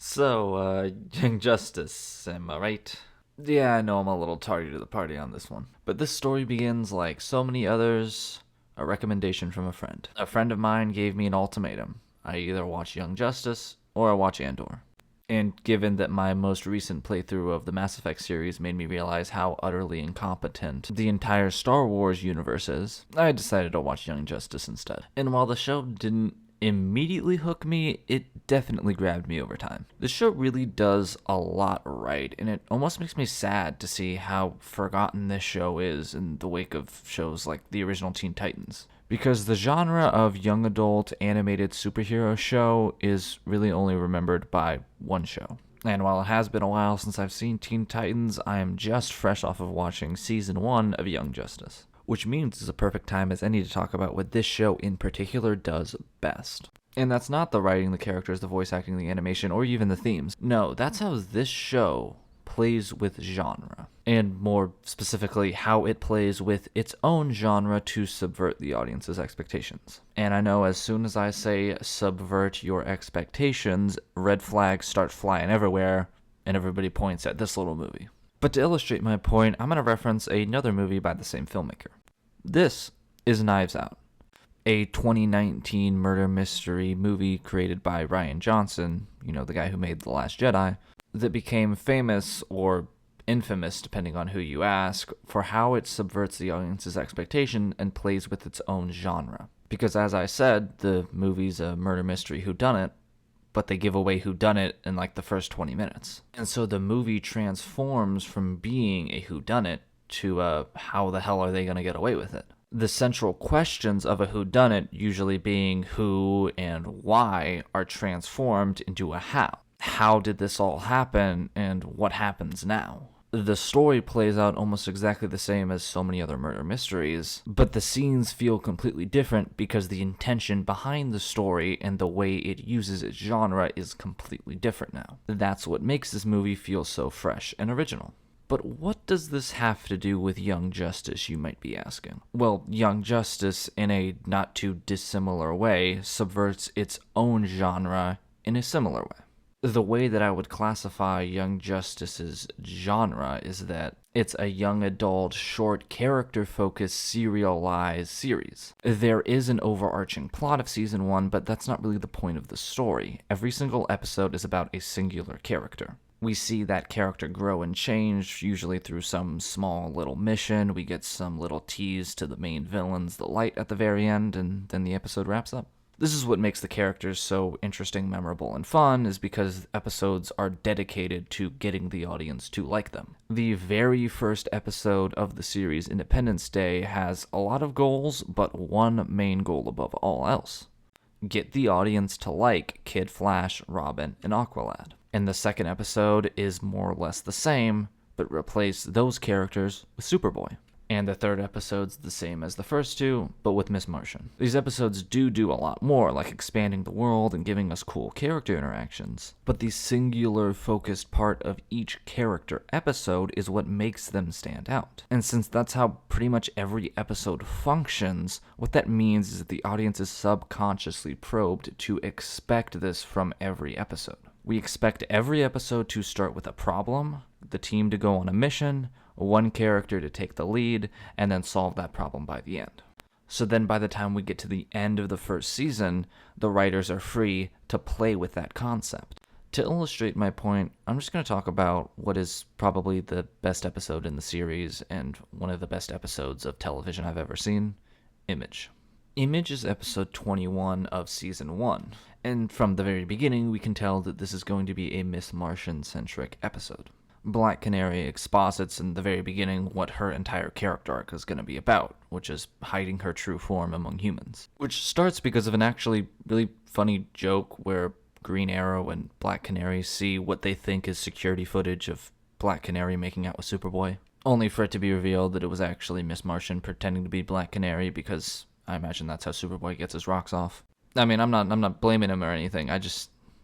Young Justice, am I right? Yeah, I know I'm a little tardy to the party on this one. But this story begins like so many others, a recommendation from a friend. A friend of mine gave me an ultimatum. I either watch Young Justice or I watch Andor. And given that my most recent playthrough of the Mass Effect series made me realize how utterly incompetent the entire Star Wars universe is, I decided to watch Young Justice instead. And while the show didn't immediately hook me, it definitely grabbed me over time. The show really does a lot right, and it almost makes me sad to see how forgotten this show is in the wake of shows like the original Teen Titans. Because the genre of young adult animated superhero show is really only remembered by one show. And while it has been a while since I've seen Teen Titans, I am just fresh off of watching season 1 of Young Justice. Which means it's a perfect time as any to talk about what this show in particular does best. And that's not the writing, the characters, the voice acting, the animation, or even the themes. No, that's how this show plays with genre. And more specifically, how it plays with its own genre to subvert the audience's expectations. And I know as soon as I say subvert your expectations, red flags start flying everywhere, and everybody points at this little movie. But to illustrate my point, I'm going to reference another movie by the same filmmaker. This is Knives Out, a 2019 murder mystery movie created by Rian Johnson, the guy who made The Last Jedi, that became famous or infamous, depending on who you ask, for how it subverts the audience's expectation and plays with its own genre. Because as I said, the movie's a murder mystery whodunit, but they give away whodunit in like the first 20 minutes. And so the movie transforms from being a whodunit to how the hell are they going to get away with it? The central questions of a whodunit, usually being who and why, are transformed into a how. How did this all happen, and what happens now? The story plays out almost exactly the same as so many other murder mysteries, but the scenes feel completely different because the intention behind the story and the way it uses its genre is completely different now. That's what makes this movie feel so fresh and original. But what does this have to do with Young Justice, you might be asking? Well, Young Justice, in a not too dissimilar way, subverts its own genre in a similar way. The way that I would classify Young Justice's genre is that it's a young adult, short, character-focused, serialized series. There is an overarching plot of Season 1, but that's not really the point of the story. Every single episode is about a singular character. We see that character grow and change, usually through some small little mission. We get some little tease to the main villains, the light at the very end, and then the episode wraps up. This is what makes the characters so interesting, memorable, and fun, is because episodes are dedicated to getting the audience to like them. The very first episode of the series, Independence Day, has a lot of goals, but one main goal above all else. Get the audience to like Kid Flash, Robin, and Aqualad. And the second episode is more or less the same, but replace those characters with Superboy. And the third episode's the same as the first two, but with Miss Martian. These episodes do a lot more, like expanding the world and giving us cool character interactions. But the singular focused part of each character episode is what makes them stand out. And since that's how pretty much every episode functions, what that means is that the audience is subconsciously probed to expect this from every episode. We expect every episode to start with a problem, the team to go on a mission, one character to take the lead, and then solve that problem by the end. So then by the time we get to the end of the first season, the writers are free to play with that concept. To illustrate my point, I'm just going to talk about what is probably the best episode in the series and one of the best episodes of television I've ever seen, Image. Image is episode 21 of season 1, and from the very beginning we can tell that this is going to be a Miss Martian-centric episode. Black Canary exposits in the very beginning what her entire character arc is going to be about, which is hiding her true form among humans. Which starts because of an actually really funny joke where Green Arrow and Black Canary see what they think is security footage of Black Canary making out with Superboy, only for it to be revealed that it was actually Miss Martian pretending to be Black Canary, because I imagine that's how Superboy gets his rocks off. I mean, I'm not blaming him or anything. I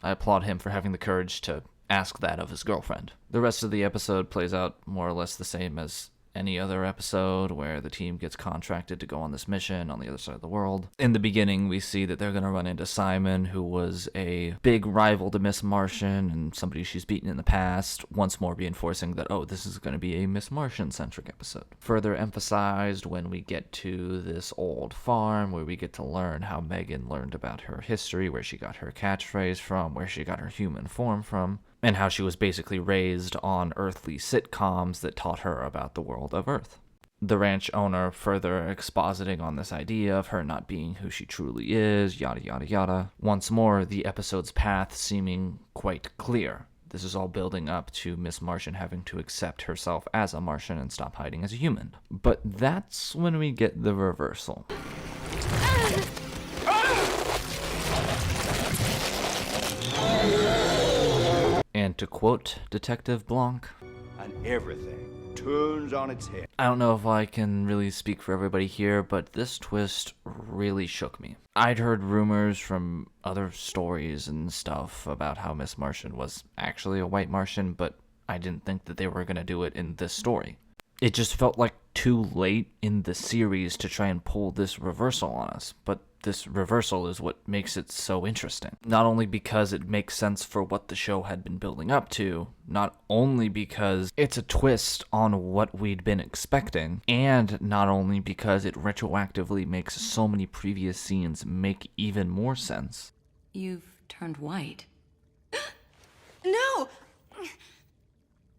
applaud him for having the courage to ask that of his girlfriend. The rest of the episode plays out more or less the same as any other episode where the team gets contracted to go on this mission on the other side of the world. In the beginning, we see that they're going to run into Simon, who was a big rival to Miss Martian and somebody she's beaten in the past, once more reinforcing that, oh, this is going to be a Miss Martian-centric episode. Further emphasized when we get to this old farm where we get to learn how Megan learned about her history, where she got her catchphrase from, where she got her human form from, and how she was basically raised on earthly sitcoms that taught her about the world of Earth. The ranch owner further expositing on this idea of her not being who she truly is, yada yada yada. Once more, the episode's path seeming quite clear. This is all building up to Miss Martian having to accept herself as a Martian and stop hiding as a human. But that's when we get the reversal. And to quote Detective Blanc, and everything turns on its head. I don't know if I can really speak for everybody here, but this twist really shook me. I'd heard rumors from other stories and stuff about how Miss Martian was actually a white Martian, but I didn't think that they were going to do it in this story. It just felt like too late in the series to try and pull this reversal on us, but this reversal is what makes it so interesting. Not only because it makes sense for what the show had been building up to, not only because it's a twist on what we'd been expecting, and not only because it retroactively makes so many previous scenes make even more sense. You've turned white. No!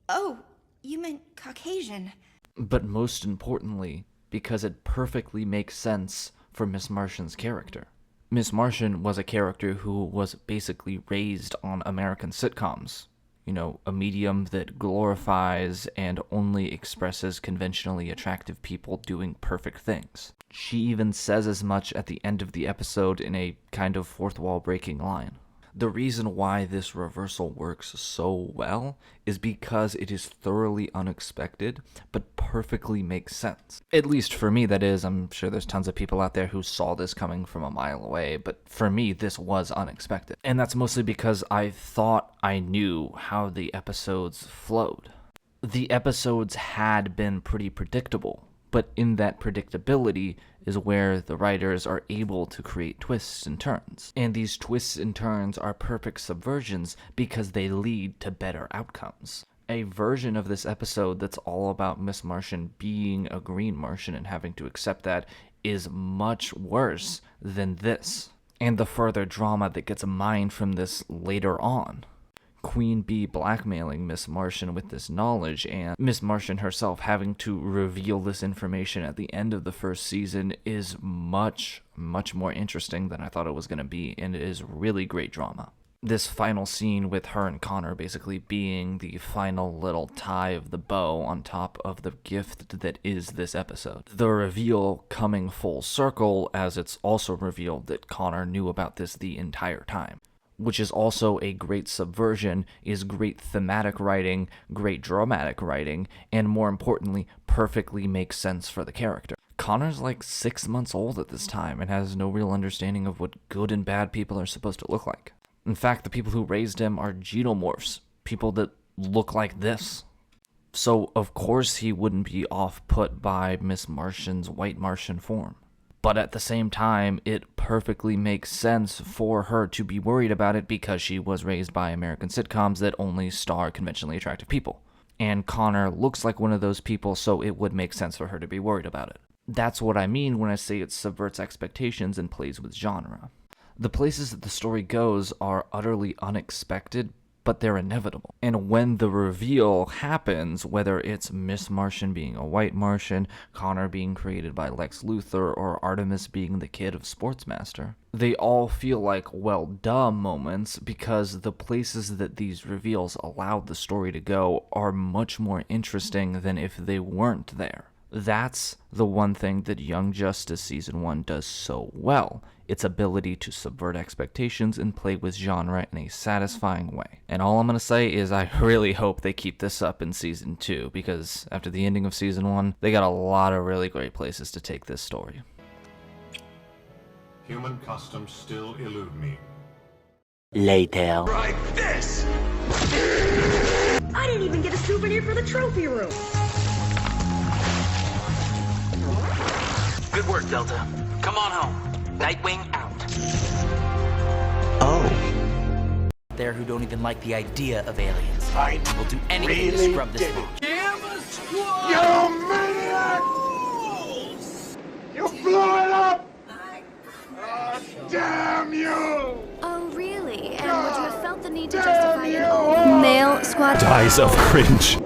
Oh, you meant Caucasian. But most importantly, because it perfectly makes sense for Miss Martian's character. Miss Martian was a character who was basically raised on American sitcoms. You know, a medium that glorifies and only expresses conventionally attractive people doing perfect things. She even says as much at the end of the episode in a kind of fourth wall breaking line. The reason why this reversal works so well is because it is thoroughly unexpected, but perfectly makes sense. At least for me, that is. I'm sure there's tons of people out there who saw this coming from a mile away, but for me, this was unexpected. And that's mostly because I thought I knew how the episodes flowed. The episodes had been pretty predictable, but in that predictability is where the writers are able to create twists and turns. And these twists and turns are perfect subversions because they lead to better outcomes. A version of this episode that's all about Miss Martian being a green Martian and having to accept that is much worse than this. And the further drama that gets mined from this later on. Queen Bee blackmailing Miss Martian with this knowledge, and Miss Martian herself having to reveal this information at the end of the first season is much, much more interesting than I thought it was going to be, and it is really great drama. This final scene with her and Connor basically being the final little tie of the bow on top of the gift that is this episode. The reveal coming full circle as it's also revealed that Connor knew about this the entire time. Which is also a great subversion, is great thematic writing, great dramatic writing, and more importantly, perfectly makes sense for the character. Connor's like 6 months old at this time and has no real understanding of what good and bad people are supposed to look like. In fact, the people who raised him are genomorphs, people that look like this. So, of course, he wouldn't be off-put by Miss Martian's white Martian form. But at the same time, it perfectly makes sense for her to be worried about it because she was raised by American sitcoms that only star conventionally attractive people. And Connor looks like one of those people, so it would make sense for her to be worried about it. That's what I mean when I say it subverts expectations and plays with genre. The places that the story goes are utterly unexpected, but they're inevitable. And when the reveal happens, whether it's Miss Martian being a white Martian, Connor being created by Lex Luthor, or Artemis being the kid of Sportsmaster, they all feel like well duh moments because the places that these reveals allowed the story to go are much more interesting than if they weren't there. That's the one thing that Young Justice Season 1 does so well, its ability to subvert expectations and play with genre in a satisfying way. And all I'm going to say is I really hope they keep this up in Season 2, because after the ending of Season 1, they got a lot of really great places to take this story. Human customs still elude me. Later. Like this! I didn't even get a souvenir for the trophy room. work, Delta. Come on home. Nightwing out. Oh. There who don't even like the idea of aliens. I will do anything to scrub this lawn. You maniac! You blew it up! Oh, damn you! Oh, really? And would you have felt the need to justify it all? Male squad Dies of cringe.